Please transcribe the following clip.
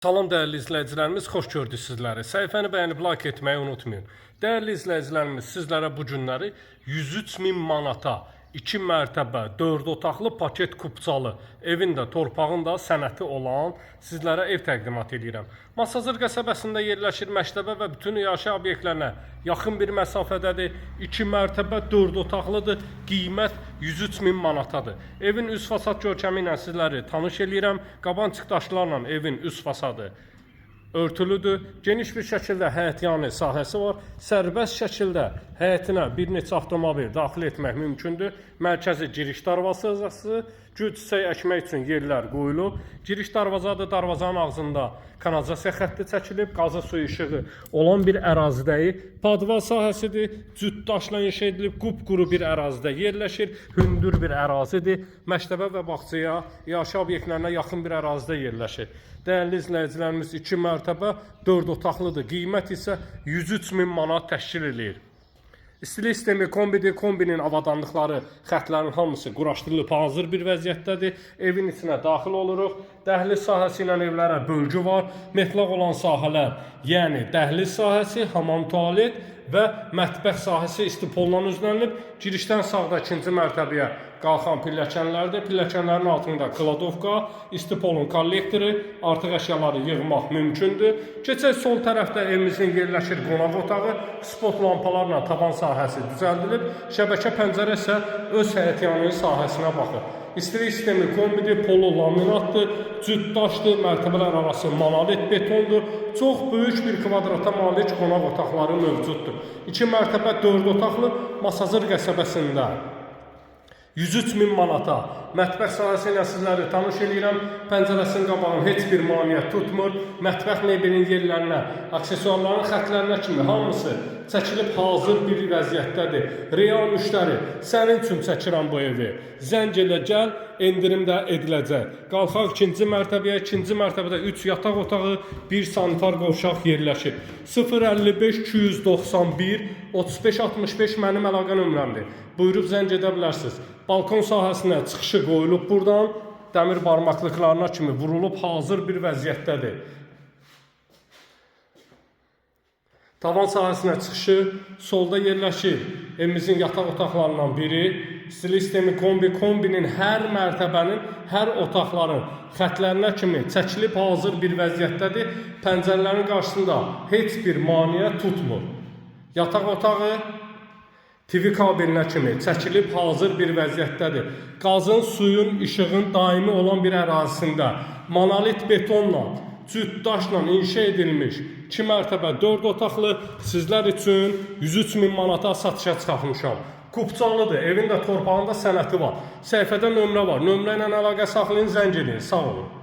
Salam dəyərli izləyicilərimiz, xoş gördük sizləri. Səhifəni bəyənib like etməyi unutmayın. Dəyərli izləyicilərimiz, sizlərə bu günləri 103.000 manata 2 mərtəbə, 4 otaqlı paket kupçalı, evin də, torpağın da sənəti olan sizlərə ev təqdimat edirəm. Masazır qəsəbəsində yerləşir, məktəbə və bütün yaşayış obyektlərinə yaxın bir məsafədədir. 2 mərtəbə, 4 otaqlıdır, qiymət 103.000 manatadır. Evin üst fasad görkəmi ilə sizləri tanış eləyirəm. Qabançıq daşlarla evin üst fasadı örtülüdür. Geniş bir şəkildə həyətyanı sahəsi var. Sərbəst şəkildə həyətinə bir neçə avtomobil daxil etmək mümkündür. Mərkəzi giriş darvazası, gül çiçək əkmək üçün yerlər qoyulub. Giriş darvazadır, darvazanın ağzında kanalizasiya xətti çəkilib, qazı suyu işığı olan bir ərazidəyi. Padval sahəsidir, cüt daşla inşa edilib, qupquru bir ərazidə yerləşir, hündür bir ərazidir. Məktəbə və bağçaya, yaşayış obyektlərinə yaxın bir ərazidə yerləşir. Dəyərli izləyicilərimiz, 2 mərtəbə, 4 otaqlıdır. Qiymət isə 103.000 manat təşkil edir. İstilik sistemi kombidir. Kombinin avadanlıqları, xətlərin hamısı quraşdırılıb hazır bir vəziyyətdədir. Evin içinə daxil oluruq. Dəhliz sahəsi ilə evlərə bölgü var. Metlaq olan sahələr, yəni dəhliz sahəsi, hamam, tualet və mətbəx sahəsi istipolla üzlənilib. Girişdən sağda 2-ci mərtəbəyə qalxan pilləkənlərdir. Pilləkənlərin altında kladovka, istipolun kollektoru, artıq əşyaları yığmaq mümkündür. Keçək sol tərəfdə evimizin yerləşir qonaq otağı, spot lampalarla tavan sahəsi düzəldilib. Şəbəkə pəncərə isə öz həyətyanı sahəsinə baxır. İstilik sistemi kombidir, polo laminatdır, cüt daşdır, mərtəbələr arası monolit betondur. Çox böyük bir kvadrata malik qonaq otaqları mövcuddur. 2 mərtəbə, 4 otaqlı Masazır qəsəbəsində 103.000 manata mətbəx sahəsi ilə sizləri tanış edirəm. Pəncərəsinin qabağını heç bir maneə tutmur. Mətbəx mebelinin yerlərinə, aksesuarların xətlərinə kimi hamısı çəkilib hazır bir vəziyyətdədir. Real müştəri, sənin üçün çəkirəm bu evi. Zəng elə gəl, endirim də ediləcək. Qalxaq 2-ci mərtəbəyə, 2-ci mərtəbədə 3 yataq otağı, 1 sanitar qovşaq yerləşir. 055 291 35 65 mənim əlaqə nömrəmdir. Buyurub zəng edə bilərsiniz. Balkon sahəsinə çıxışı qoyulub buradan, dəmir barmaqlıqlarına kimi vurulub hazır bir vəziyyətdədir. Tavan sahəsinə çıxışı solda yerləşir. Evimizin yataq otaqlarından biri. İstilik sistemi kombi, kombinin hər mərtəbənin, hər otaqların xətlərinə kimi çəkilib hazır bir vəziyyətdədir. Pəncərələrin qarşısında heç bir maneə tutmur. Yataq otağı TV kabelinə kimi çəkilib hazır bir vəziyyətdədir. Qazın, suyun, işığın daimi olan bir ərazisində monolit betonla, cüt daşla inşa edilmiş 2 mərtəbə, 4 otaqlı sizlər üçün 103.000 manata satışa çıxartmışam. Kupçalıdır, evin də torpağında sənəti var. Səhifədə nömrə var. Nömrə ilə əlaqə saxlayın, zəng edin. Sağ olun.